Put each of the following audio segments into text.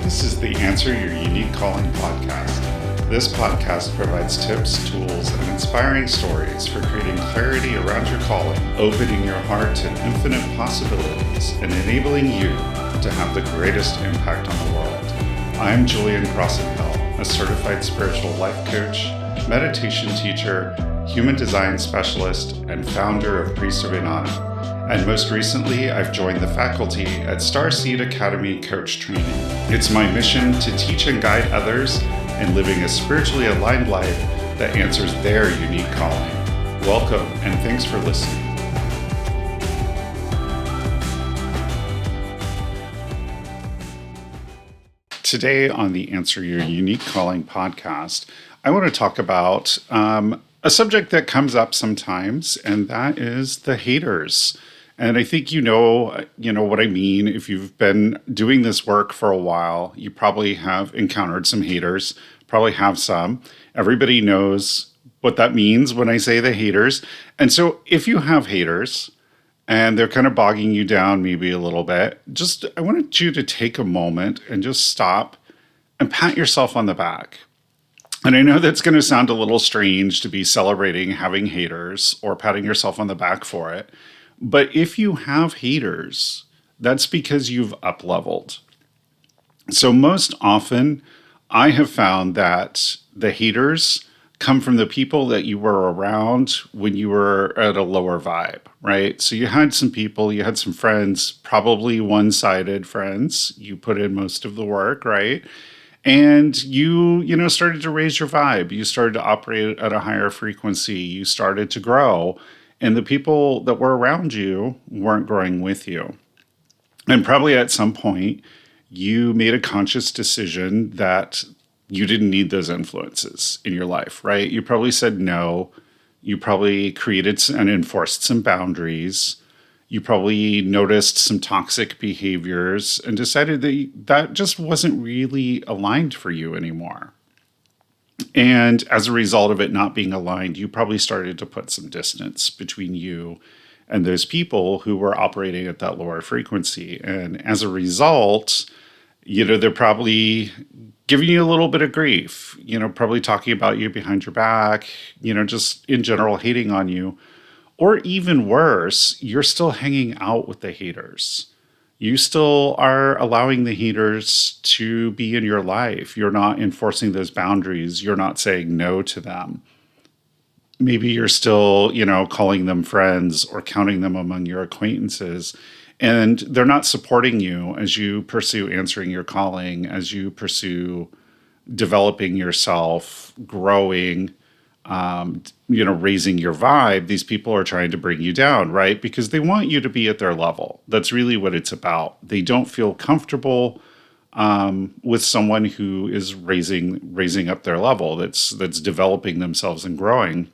This is the Answer Your Unique Calling podcast. This podcast provides tips, tools, and inspiring stories for creating clarity around your calling, opening your heart to infinite possibilities, and enabling you to have the greatest impact on the world. I'm Crosson-Hill, a certified spiritual life coach, meditation teacher, human design specialist, and founder of Priest of Inanna. And most recently, I've joined the faculty at Starseed Academy Coach Training. It's my mission to teach and guide others in living a spiritually aligned life that answers their unique calling. Welcome, and thanks for listening. Today on the Answer Your Unique Calling podcast, I want to talk about a subject that comes up sometimes, and that is the haters. And I think you know what I mean. If you've been doing this work for a while, you probably have encountered some haters, probably have some. Everybody knows what that means when I say the haters. And so if you have haters and they're kind of bogging you down maybe a little bit, I wanted you to take a moment and just stop and pat yourself on the back. And I know that's going to sound a little strange to be celebrating having haters or patting yourself on the back for it. But if you have haters, that's because you've up-leveled. So most often, I have found that the haters come from the people that you were around when you were at a lower vibe, right? So you had some people, you had some friends, probably one-sided friends. You put in most of the work, right? And you started to raise your vibe. You started to operate at a higher frequency. You started to grow. And the people that were around you weren't growing with you. And probably at some point, you made a conscious decision that you didn't need those influences in your life, right? You probably said no. You probably created and enforced some boundaries. You probably noticed some toxic behaviors and decided that just wasn't really aligned for you anymore. And as a result of it not being aligned, you probably started to put some distance between you and those people who were operating at that lower frequency. And as a result, they're probably giving you a little bit of grief, probably talking about you behind your back, just in general hating on you. Or even worse, you're still hanging out with the haters. You still are allowing the haters to be in your life. You're not enforcing those boundaries. You're not saying no to them. Maybe you're still, calling them friends or counting them among your acquaintances. And they're not supporting you as you pursue answering your calling, as you pursue developing yourself, growing, raising your vibe. These people are trying to bring you down, right? Because they want you to be at their level. That's really what it's about. They don't feel comfortable with someone who is raising up their level, that's developing themselves and growing,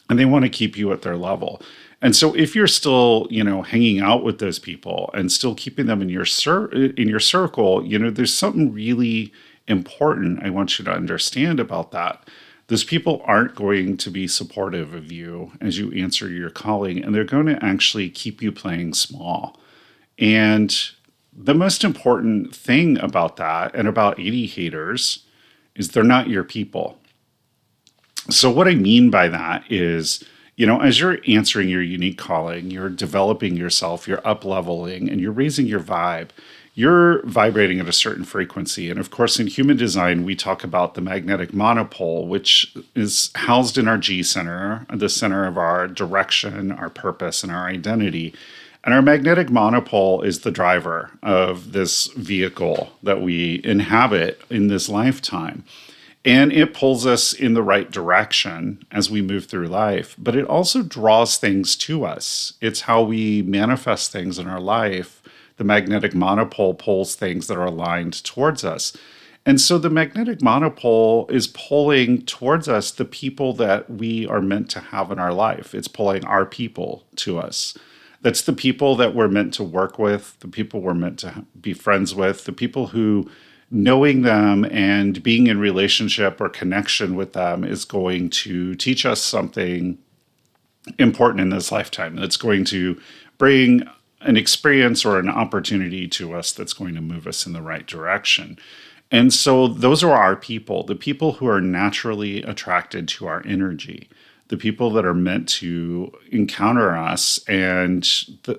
and they want to keep you at their level. And so if you're still, hanging out with those people and still keeping them in your circle, there's something really important I want you to understand about that. Those people aren't going to be supportive of you as you answer your calling, and they're going to actually keep you playing small. And the most important thing about that and about 80 haters is they're not your people. So what I mean by that is, as you're answering your unique calling, you're developing yourself, you're up-leveling, and you're raising your vibe, you're vibrating at a certain frequency. And of course, in human design, we talk about the magnetic monopole, which is housed in our G center, the center of our direction, our purpose, and our identity. And our magnetic monopole is the driver of this vehicle that we inhabit in this lifetime. And it pulls us in the right direction as we move through life, but it also draws things to us. It's how we manifest things in our life. The magnetic monopole pulls things that are aligned towards us. And so the magnetic monopole is pulling towards us the people that we are meant to have in our life. It's pulling our people to us. That's the people that we're meant to work with, the people we're meant to be friends with, the people who knowing them and being in relationship or connection with them is going to teach us something important in this lifetime. That's going to bring an experience or an opportunity to us that's going to move us in the right direction. And so those are our people, the people who are naturally attracted to our energy, the people that are meant to encounter us and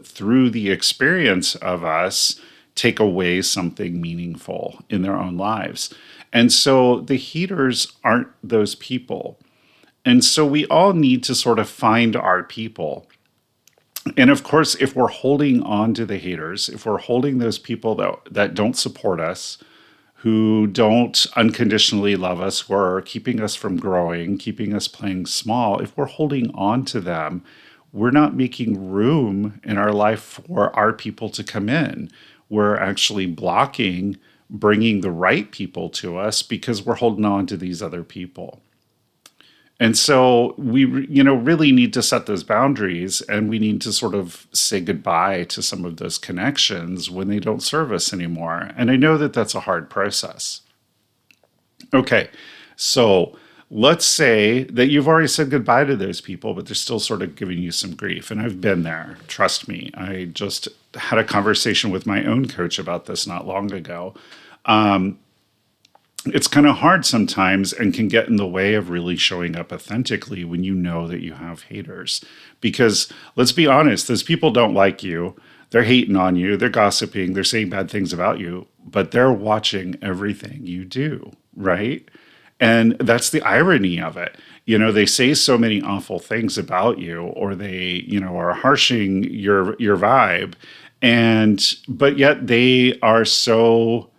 through the experience of us, take away something meaningful in their own lives. And so the heaters aren't those people. And so we all need to sort of find our people. And of course, if we're holding on to the haters, if we're holding those people that don't support us, who don't unconditionally love us, who are keeping us from growing, keeping us playing small, if we're holding on to them, we're not making room in our life for our people to come in. We're actually blocking bringing the right people to us because we're holding on to these other people. And so we, really need to set those boundaries, and we need to sort of say goodbye to some of those connections when they don't serve us anymore. And I know that that's a hard process. Okay, so let's say that you've already said goodbye to those people, but they're still sort of giving you some grief. And I've been there. Trust me. I just had a conversation with my own coach about this not long ago. It's kind of hard sometimes and can get in the way of really showing up authentically when you know that you have haters. Because let's be honest, those people don't like you. They're hating on you. They're gossiping. They're saying bad things about you, but they're watching everything you do, right? And that's the irony of it. They say so many awful things about you, or they, are harshing your vibe. But yet they are so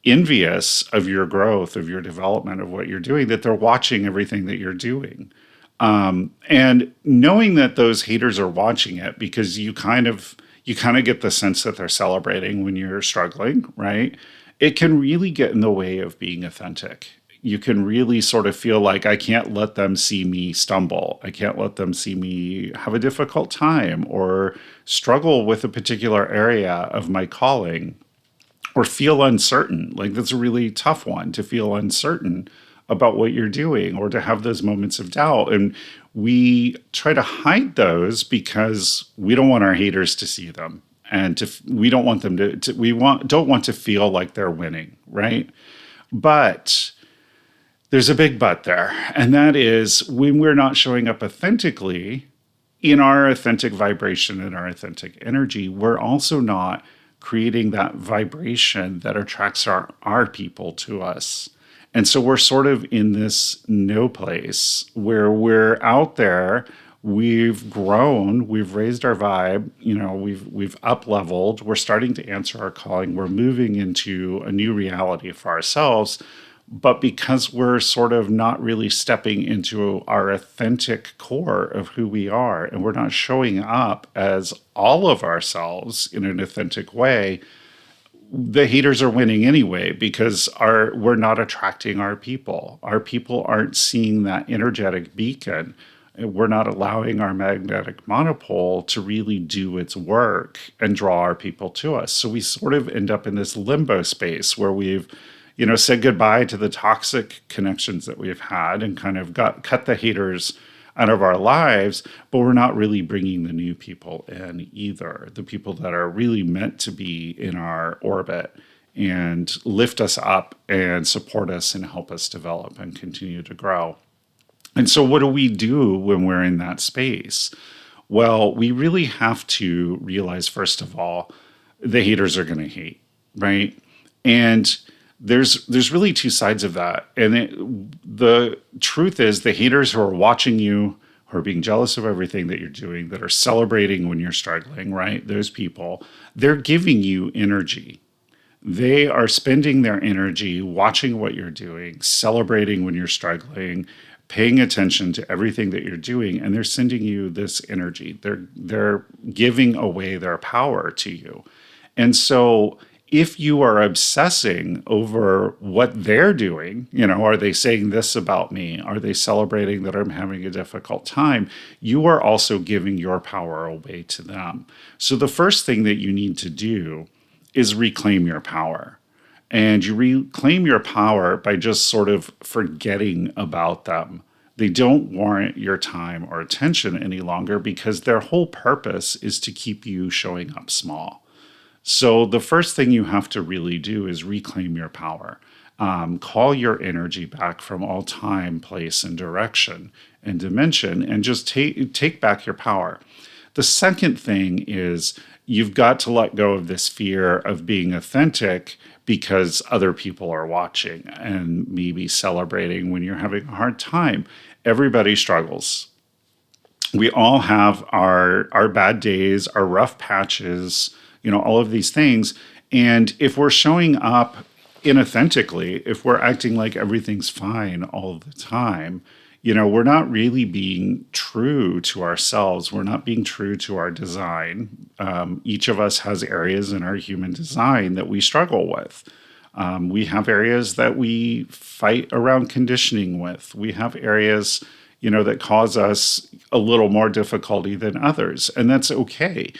envious of your growth, of your development, of what you're doing, that they're watching everything that you're doing. And knowing that those haters are watching it, because you kind of get the sense that they're celebrating when you're struggling, right? It can really get in the way of being authentic. You can really sort of feel like, I can't let them see me stumble. I can't let them see me have a difficult time or struggle with a particular area of my calling, or feel uncertain. Like, that's a really tough one, to feel uncertain about what you're doing, or to have those moments of doubt. And we try to hide those because we don't want our haters to see them. And we don't want them don't want to feel like they're winning, right? But there's a big but there. And that is, when we're not showing up authentically in our authentic vibration and our authentic energy, we're also not creating that vibration that attracts our people to us. And so we're sort of in this no place where we're out there, we've grown, we've raised our vibe, we've up leveled, we're starting to answer our calling, we're moving into a new reality for ourselves. But because we're sort of not really stepping into our authentic core of who we are, and we're not showing up as all of ourselves in an authentic way, the haters are winning anyway, because we're not attracting our people. Our people aren't seeing that energetic beacon. We're not allowing our magnetic monopole to really do its work and draw our people to us. So we sort of end up in this limbo space where we've said goodbye to the toxic connections that we've had and kind of cut the haters out of our lives, but we're not really bringing the new people in either. The people that are really meant to be in our orbit and lift us up and support us and help us develop and continue to grow. And so what do we do when we're in that space? Well, we really have to realize, first of all, the haters are going to hate, right? And there's really two sides of that. And the truth is, the haters who are watching you, who are being jealous of everything that you're doing, that are celebrating when you're struggling, right? Those people, they're giving you energy. They are spending their energy watching what you're doing, celebrating when you're struggling, paying attention to everything that you're doing, and they're sending you this energy. They're giving away their power to you. And so if you are obsessing over what they're doing, are they saying this about me? Are they celebrating that I'm having a difficult time? You are also giving your power away to them. So the first thing that you need to do is reclaim your power. And you reclaim your power by just sort of forgetting about them, They don't warrant your time or attention any longer because their whole purpose is to keep you showing up small. So the first thing you have to really do is reclaim your power. Call your energy back from all time, place, and direction and dimension, and just take back your power. The second thing is you've got to let go of this fear of being authentic because other people are watching and maybe celebrating when you're having a hard time. Everybody struggles. We all have our bad days, our rough patches, all of these things. And if we're showing up inauthentically, if we're acting like everything's fine all the time, we're not really being true to ourselves. We're not being true to our design. Each of us has areas in our human design that we struggle with. We have areas that we fight around conditioning with. We have areas, that cause us a little more difficulty than others, and that's okay.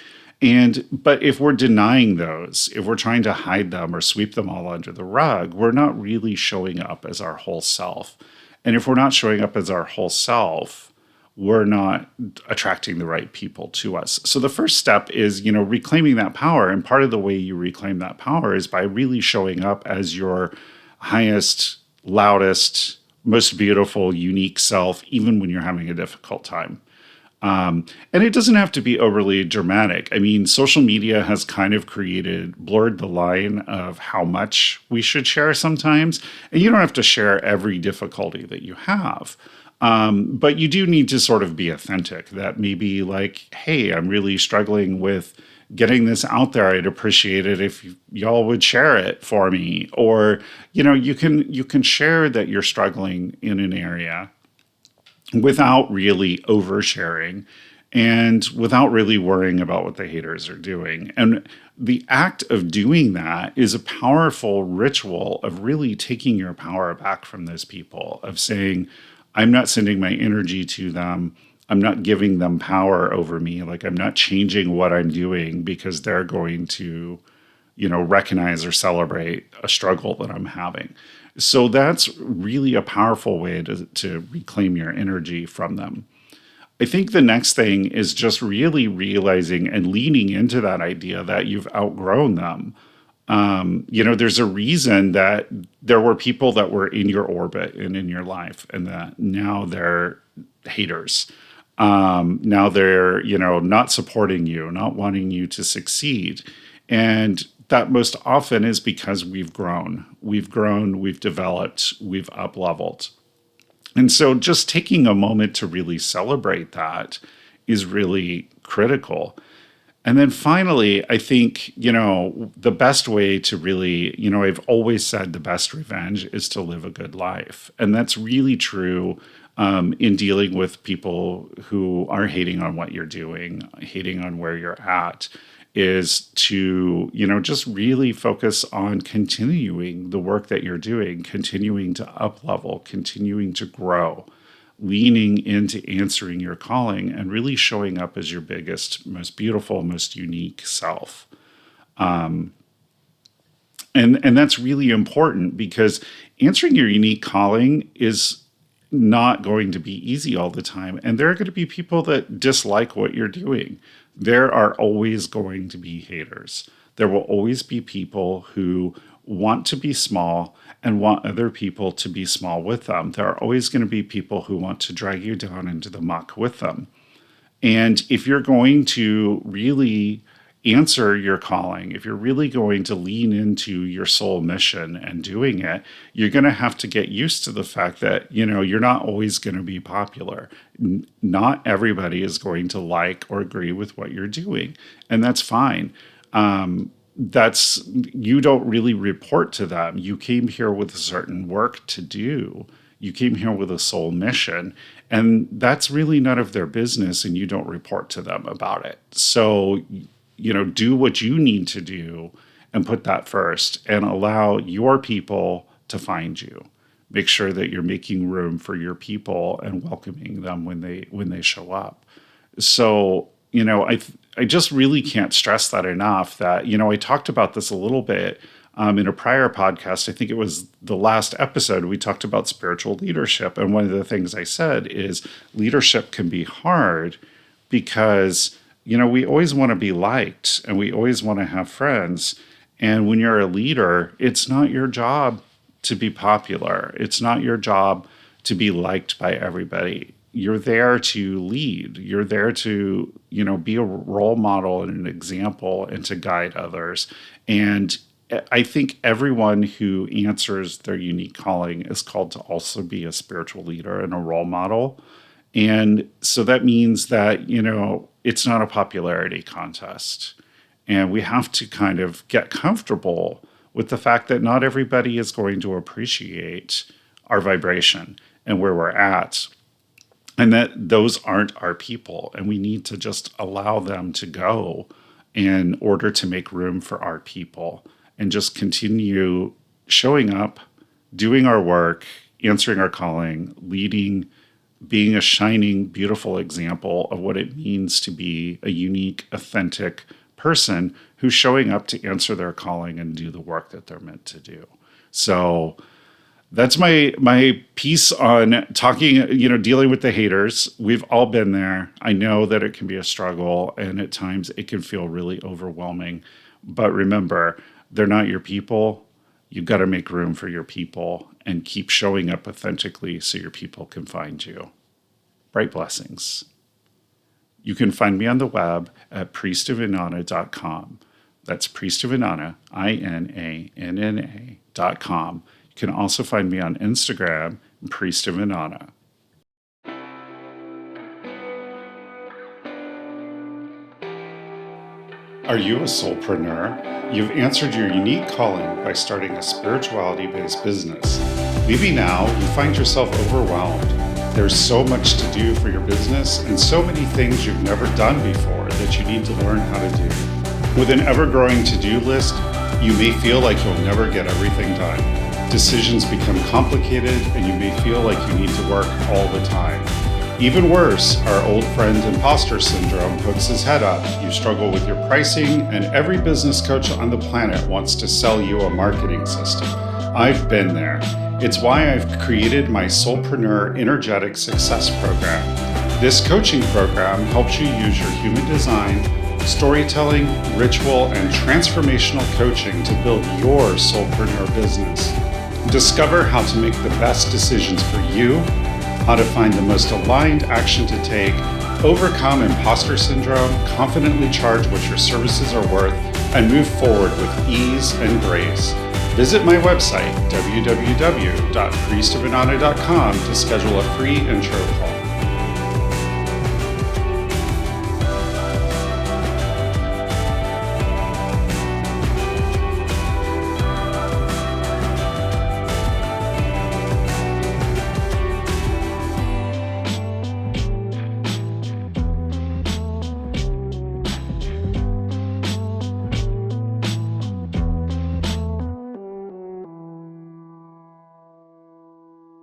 But if we're denying those, if we're trying to hide them or sweep them all under the rug, we're not really showing up as our whole self. And if we're not showing up as our whole self, we're not attracting the right people to us. So the first step is, reclaiming that power. And part of the way you reclaim that power is by really showing up as your highest, loudest, most beautiful, unique self, even when you're having a difficult time. And it doesn't have to be overly dramatic. I mean, social media has kind of blurred the line of how much we should share sometimes. And you don't have to share every difficulty that you have. But you do need to sort of be authentic, that maybe like, hey, I'm really struggling with getting this out there. I'd appreciate it if y'all would share it for me. Or, you can share that you're struggling in an area without really oversharing and without really worrying about what the haters are doing. And the act of doing that is a powerful ritual of really taking your power back from those people, of saying, I'm not sending my energy to them. I'm not giving them power over me. Like, I'm not changing what I'm doing because they're going to, recognize or celebrate a struggle that I'm having. So that's really a powerful way to reclaim your energy from them. I think the next thing is just really realizing and leaning into that idea that you've outgrown them. There's a reason that there were people that were in your orbit and in your life, and that now they're haters. Now they're, not supporting you, not wanting you to succeed. And that most often is because we've grown, we've developed, we've up-leveled. And so just taking a moment to really celebrate that is really critical. And then finally, I think, the best way to really, I've always said the best revenge is to live a good life. And that's really true in dealing with people who are hating on what you're doing, hating on where you're at, is to, just really focus on continuing the work that you're doing, continuing to up-level, continuing to grow, leaning into answering your calling and really showing up as your biggest, most beautiful, most unique self. And that's really important because answering your unique calling is not going to be easy all the time. And there are going to be people that dislike what you're doing. There are always going to be haters. There will always be people who want to be small and want other people to be small with them. There are always going to be people who want to drag you down into the muck with them. And if you're going to really answer your calling, if you're really going to lean into your soul mission and doing it, you're going to have to get used to the fact that, you're not always going to be popular. Not everybody is going to like or agree with what you're doing. And that's fine. You don't really report to them. You came here with a certain work to do. You came here with a soul mission, and that's really none of their business, and you don't report to them about it. So, do what you need to do and put that first and allow your people to find you. Make sure that you're making room for your people and welcoming them when they show up. So, I just really can't stress that enough, that, I talked about this a little bit In a prior podcast, I think it was the last episode, we talked about spiritual leadership. And one of the things I said is leadership can be hard because, we always want to be liked and we always want to have friends. And when you're a leader, it's not your job to be popular. It's not your job to be liked by everybody. You're there to lead. You're there to, be a role model and an example and to guide others. And I think everyone who answers their unique calling is called to also be a spiritual leader and a role model. And so that means that, it's not a popularity contest. And we have to kind of get comfortable with the fact that not everybody is going to appreciate our vibration and where we're at, and that those aren't our people. And we need to just allow them to go in order to make room for our people and just continue showing up, doing our work, answering our calling, leading, being a shining, beautiful example of what it means to be a unique, authentic person who's showing up to answer their calling and do the work that they're meant to do. So that's my piece on talking, dealing with the haters. We've all been there. I know that it can be a struggle and at times it can feel really overwhelming. But remember, they're not your people. You've got to make room for your people and keep showing up authentically so your people can find you. Bright blessings. You can find me on the web at priestofinanna.com. That's priestofinanna, INANNA.com. You can also find me on Instagram, priestofinanna. Are you a soulpreneur? You've answered your unique calling by starting a spirituality-based business. Maybe now you find yourself overwhelmed. There's so much to do for your business and so many things you've never done before that you need to learn how to do. With an ever-growing to-do list, you may feel like you'll never get everything done. Decisions become complicated and you may feel like you need to work all the time. Even worse, our old friend imposter syndrome hooks his head up. You struggle with your pricing, and every business coach on the planet wants to sell you a marketing system. I've been there. It's why I've created my Soulpreneur Energetic Success Program. This coaching program helps you use your human design, storytelling, ritual, and transformational coaching to build your soulpreneur business. Discover how to make the best decisions for you, how to find the most aligned action to take, overcome imposter syndrome, confidently charge what your services are worth, and move forward with ease and grace. Visit my website, www.priestofinanna.com, to schedule a free intro call.